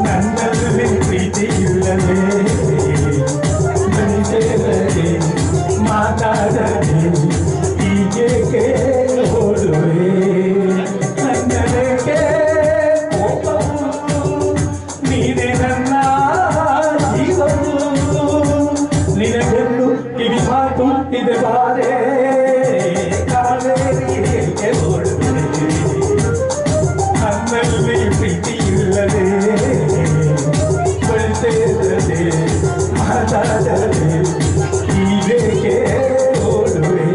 ನನ್ನಲ್ಲಿ ಪ್ರೀತಿ ಇಲ್ಲದೆ ಬೆಳೆದರೆ ಮಾತಾಡದೆ ಹೀಗೆ ಓಡುವೆ ನನ್ನದೇಕೆ ಕೋಪವು ನೀನೇ ನನ್ನ ಜೀವವು ನಿನಗೆಂದು ಕಿವಿ ಮಾತು ಇದೆ ಬಾರೆ ಕಾವೇರಿಗೆ ಓಡುವೆ ನನ್ನಲ್ಲಿ ಪ್ರೀತಿ ಇಲ್ಲದೆ ಬೆಳೆದರೆ ಮಾತಾಡದೆ ಹೀಗೆ ಓಡುವೆ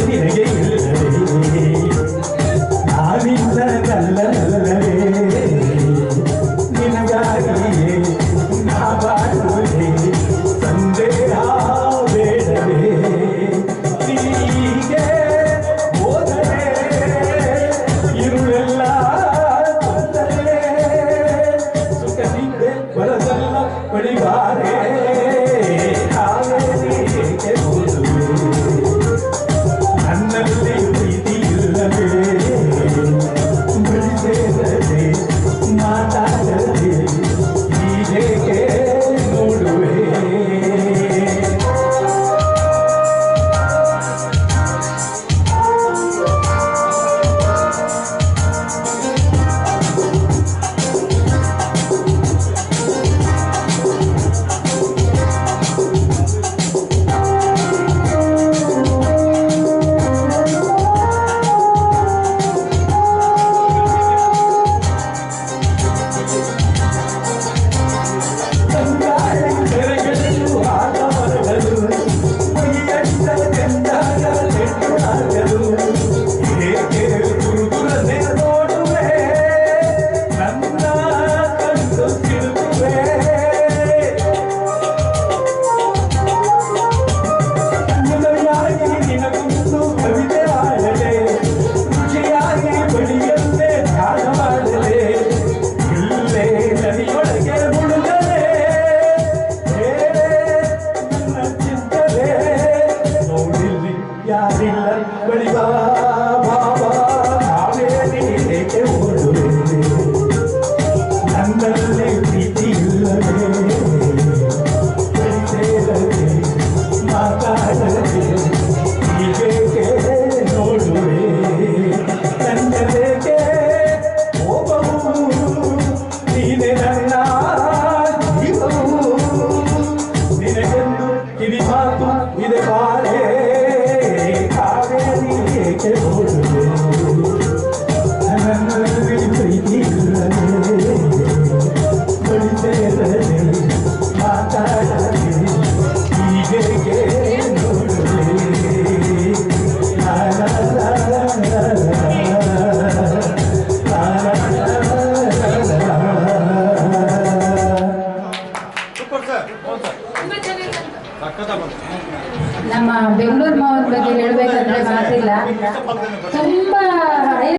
ನಿನಗೆ ಇಲ್ಲದೆ ನಾವಿಲ್ಲ ನಲ್ಲವೇ ನಿನಗಾಗಿಯೇ ನಾ ಬಾಳುವೆ ಸಂದೇಹ ಬೇಡವೇ ಹೀಗೆ ಹೋದರೆ ಇರುಳೆಲ್ಲ ತೊಂದರೆ ಸುಖ ನಿದ್ದೆ ಬರದಲ್ಲ ಬಳಿಬಾರೆ ನನ್ನಲ್ಲಿ ಪ್ರೀತಿ ಇಲ್ಲದೆ ಬೆಳೆದರೆ ಮಾತಾಡದೆ ಹೀಗೆ ನೋಡುವೆ ಯಾರಿಲ್ಲ ಬಳಿವ ಬಾಬಾ ನಾವೇನೇ ಏಕೆ ಓಡುವೆ ನನ್ನಲ್ಲಿ ಪ್ರೀತಿ ಇಲ್ಲದೆ ಬೆಳೆದರೆ ಮಾತಾಡದೆ ಹೀಗೆ ನೋಡುವೆ ನನ್ನದೇಕೆ ಕೋಪವು ನೀನೆ ನನ್ನ ಜೀವವು ನಿನಗೆಂದು ಕಿವಿ ಮಾತು ಇದೆ ಬಾರೆ ಕಾವೇರಿಗೆ ಓಡುವೆ ನನ್ನಲ್ಲಿ ಪ್ರೀತಿ ಇಲ್ಲದೆ ಬೆಳೆದರೆ ಮಾತಾಡದೆ ಹೀಗೆ ನೋಡುವೆ ನಮ್ಮ ಬೆಂಗಳೂರು ಮಾವನ ಬಗ್ಗೆ ಹೇಳ್ಬೇಕಂದ್ರೆ ಮಾತಿಲ್ಲ. ತುಂಬಾ